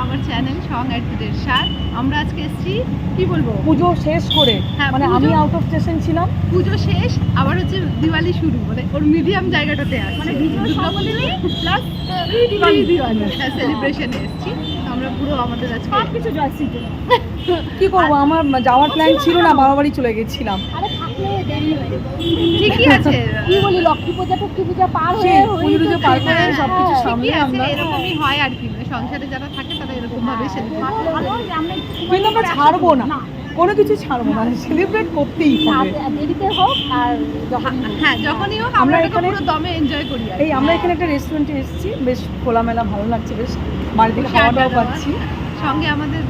Our channel song এট ফুডের স্বাদ। আমরা আজকে এসেছি কি বলবো, পুজো শেষ করে, মানে আমি আউট অফ স্টেশন ছিলাম, পুজো শেষ আবার হচ্ছে দিওয়ালি শুরু, মানে ওর মিডিয়াম জায়গাটাতে আছে, মানে প্লাস দিওয়ালি সেলিব্রেশনে এসেছি। আমরা পুরো আমাদের আজকে কিছু জয়শ্রীতে কি করবো, আমার যাওয়ার প্ল্যান ছিল না, বাবা বাড়ি চলে গেছিলাম। ঠিকই আছে, কি বলি, লক্ষ্মী পূজা টক্ষ্মী পূজা পার হয়ে পুজো পার করে সবকিছু সামনে আমরা এরকমই হয় আর কি, মানে সংসারে যারা থাকে তারা এরকম ভাবে সেলিব্রেট করে। কিন্তু আমরা ছাড়বো না, কোনো কিছু ছাড়বো না, সেলিব্রেট করতেই হবে, দেরিতে হোক আর হ্যাঁ যখনই হোক আমরা এখানে পুরো দমে এনজয় করি। এই আমরা এখানে একটা রেস্টুরেন্টে এসেছি, বেশ খোলামেলা, ভালো লাগছে, বেশ বাড়ি থেকে খাওয়া দাওয়া পাচ্ছি, সঙ্গে আমাদের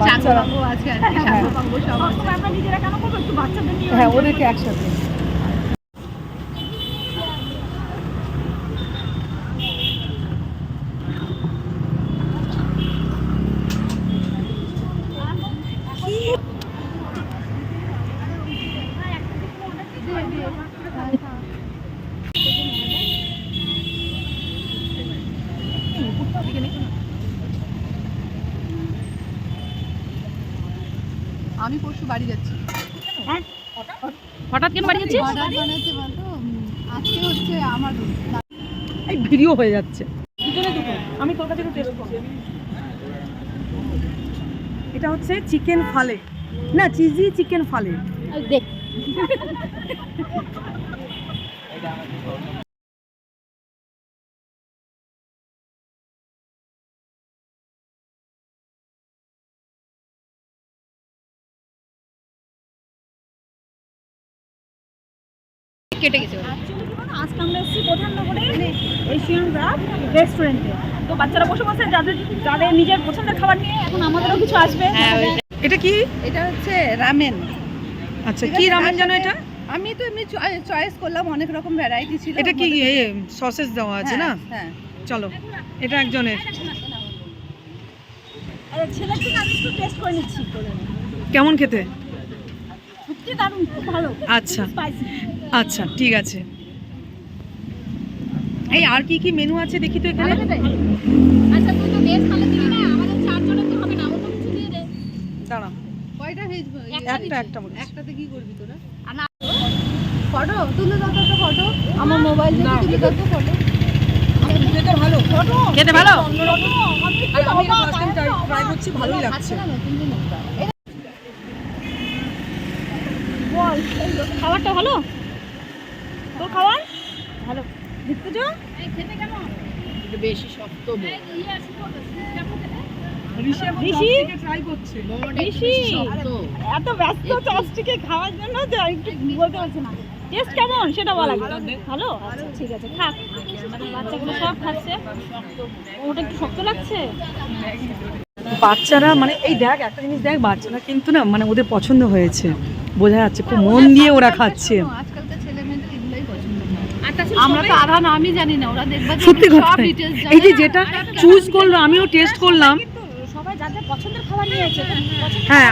বাচ্চারা আছে আর কি, সাঙ্গপাঙ্গ সব আছে। আমরা নিজেরা কেন করবো, একটু বাচ্চাদের নিয়ে হ্যাঁ ওদেরকে একসাথে। আমি পরশু বাড়ি যাচ্ছি। হঠাৎ কেন বাড়ি যাচ্ছিস? অর্ডার বানাতে বলতো, আজকে হচ্ছে আমার এই ভিডিও হয়ে যাচ্ছে দুজনে দুটো, আমি তোর কাছে একটু টেস্ট করব। এটা হচ্ছে চিকেন ফালে, না চিজি চিকেন ফালে। দেখ কেটে গেছে। আজকে আমরা এসেছি প্রধাননগরে এশিয়ান রাত রেস্টুরেন্টে। তো বাচ্চারা বসে বসে যাদের যাদের নিজের পছন্দের খাবার নিয়ে, এখন আমাদেরও কিছু আসবে। এটা কি? এটা হচ্ছে রামেন। আচ্ছা কি রামেন জানো এটা? আমি তো এমনি চয়েস করলাম, অনেক রকম ভ্যারাইটি ছিল। এটা কি সসেস দেওয়া আছে না? হ্যাঁ চলো এটা একজনের। ছেলের থেকে আমি একটু টেস্ট করে নিচ্ছি। কেমন খেতে? সত্যি দারুণ, খুব ভালো। আচ্ছা স্পাইসি। আচ্ছা ঠিক আছে। এই আর কি কি মেনু আছে দেখি তো এখানে। আচ্ছা তুই তো ভেজ খালে দিবি না, আমাদের চারজনের তো হবে না, অন্য কিছু দিয়ে দে। দাঁড়া, কয়টা ভেজ? একটা বলি। একটাতে কি করবি তোরা? ফটো তুলে দাও তো, ফটো আমার মোবাইল দিয়ে তুলে দাও তো ফটো। খেতে ভালো, খেতে ভালো। আর আমি ফার্স্ট টাইম ট্রাই করছি, ভালোই লাগছে। বল খাবারটা ভালো? তোর খাবার ভালো দেখতে যা। খেতে কেমন? বেশি শক্ত ঋষি ট্রাই করছে। ঋষি এত ব্যস্ত চাষটিকে খাওয়ার জন্য যে একটু বলতে পারছি না। টেস্ট কেমন সেটা বলা আগে। ভালো, আচ্ছা ঠিক আছে, খাক। বাচ্চাগুলো সব খাচ্ছে, ওটা একটু শক্ত লাগছে। বাচ্চারা মানে এই দেখ একটা জিনিস দেখ, বাচ্চারা কিন্তু না মানে ওদের পছন্দ হয়েছে, বোঝা যাচ্ছে, খুব মন দিয়ে ওরা খাচ্ছে। আজকালকার ছেলে মেয়েদের এগুলাই পছন্দ করে। আমরা আমরা তো আধা নামই জানি না, ওরা দেখবা সত্যি কথা, এই যে যেটা চুজ করলো আমিও টেস্ট করলাম। সবাই যাদের পছন্দের খাবার নিয়েছে, হ্যাঁ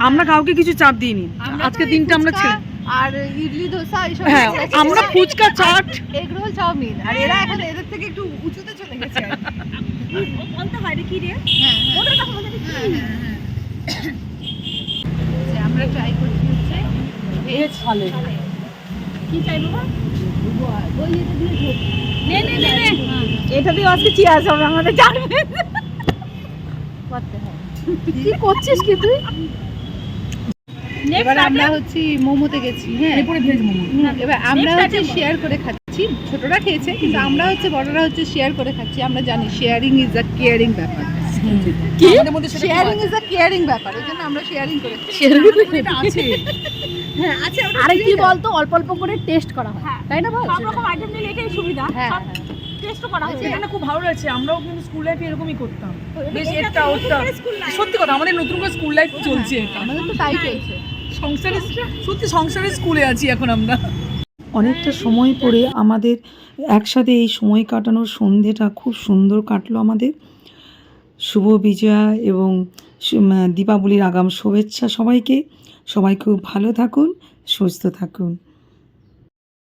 আমরা কাউকে কিছু চাপ দিইনি, আজকে দিনটা আমরা ছেড়ে। আর ইডলি ধোসা এইসব, হ্যাঁ আমরা phuchka chaat egg roll chowmein, আর এরা এখন এদের থেকে একটু উঁচুতে চলে গেছে। বলতে হয় রে কি রে, হ্যাঁ ওদের কথা বলতে কি? যে আমরা ট্রাই করছি হচ্ছে ভেজ ফালে। কি চাই বাবা? ওই এটা দিয়ে ঢোক। নে নে নে নে, এটা দিয়ে আজকে চিয়ার্স হবে আমাদের, জানবে করতে হয়। কি করছিস কি তুই? এবার আমরা হচ্ছে মোমোতে গেছি। হ্যাঁ এরপরে ভেজ মোমো। এবার আমরা হচ্ছে শেয়ার করে খাচ্ছি, ছোটরা খেয়েছে কিন্তু আমরা হচ্ছে বড়রা হচ্ছে শেয়ার করে খাচ্ছি। আমরা জানি শেয়ারিং ইজ আ কেয়ারিং ব্যাপার। কি আমাদের মধ্যে সেটা শেয়ারিং ইজ আ কেয়ারিং ব্যাপার, এই জন্য আমরা শেয়ারিং করেছি। এটা আছে। হ্যাঁ আছে। আরে কি বলতো, অল্প অল্প করে টেস্ট করা হয়, তাই না? বল সব রকম আইটেম নিলে এটাই সুবিধা, হ্যাঁ টেস্টও করা হয়। এটা না খুব ভালো লাগছে, আমরাও কিন্তু স্কুল লাইফে এরকমই করতাম, বেশ এটা ওটা। সত্যি কথা, আমাদের নতুন করে স্কুল লাইফ চলছে, আমাদের তো তাই চলছে। সংসারে সত্যি সংসারের স্কুলে আছি এখন আমরা। অনেকটা সময় পরে আমাদের একসাথে এই সময় কাটানোর সন্ধেটা খুব সুন্দর কাটলো আমাদের। শুভ বিজয়া এবং দীপাবলির আগাম শুভেচ্ছা সবাইকে। সবাই খুব ভালো থাকুন, সুস্থ থাকুন।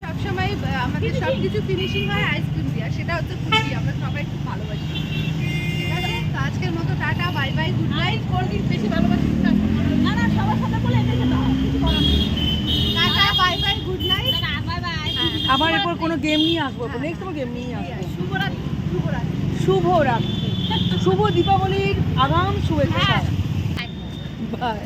সবসময় আমাদের সবকিছু ফিনিশিং হয় আইসক্রিম দিয়ে, সেটা হচ্ছে খুশি, আমরা সবাই খুব ভালোবাসি। ঠিক আছে, তো আজকের মতো tata, bye. Bye bye, good night. Cold drink বেশি ভালোবাসি না। না না, সবার সাথে বলে এটাই যেতে হয়, কিছু করার নেই। Tata, bye bye, good night. Bye bye. আবার এরপর কোনো গেম নিয়ে আসবো, নেক্সট কোনো গেম নিয়ে আসবো। শুভরাত্রি। শুভরাত্রি। শুভ রাত্রি, শুভ দীপাবলির আগাম শুভেচ্ছা। হ্যাঁ। বাই।